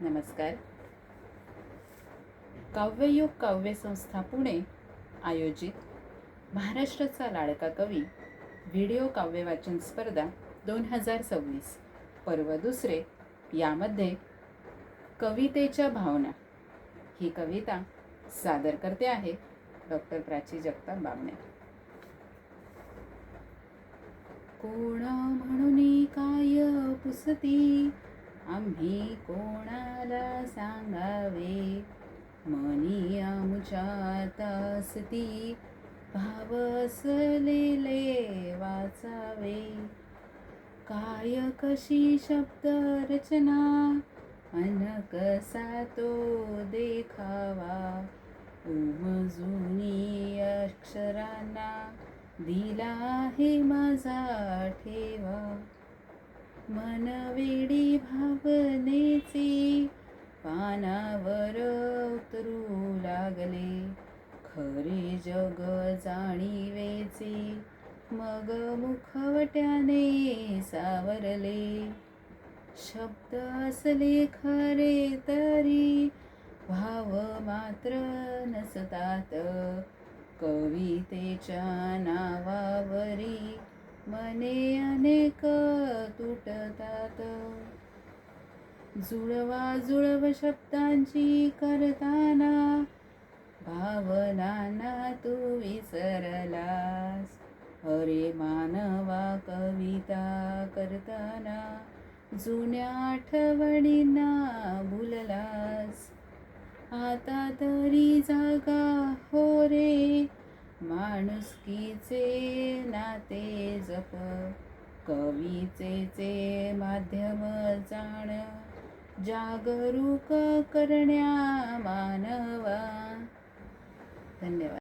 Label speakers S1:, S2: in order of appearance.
S1: नमस्कार. काव्ययुग काव्य संस्था पुणे आयोजित महाराष्ट्राचा लाडका कवी व्हिडिओ काव्य वाचन स्पर्धा 2026 पर्व दुसरे यामध्ये कवितेच्या भावना ही कविता सादर करते आहे डॉक्टर प्राची जगताप बावणे. कोण म्हणून काय पुसती आम्ही कोणाला सांगावे, मनी आमुच्यात असती भाव असलेले वाचावे. काय कशी शब्द रचना अन कसा तो देखावा, उमजुनी अक्षरांना दिला आहे माझा ठेवा. मनवेडी भावनेचे पानावर उतरू लागले, खरे जग जाणीवेचे मग मुखवट्याने सावरले. शब्द असले खरे तरी भाव मात्र नसतात, कवितेच्या नावावरी मने अनेक तुटतात. जुळवाजुळव शब्दांची करताना भावनांना तू विसरलास. अरे मानवा कविता करताना जुन्या आठवणींना भुललास. आता तरी जागा हो रे, माणुसकीचे नाते जप, कवितेचे माध्यम जाण, जागरूक करण्या मानवा. धन्यवाद.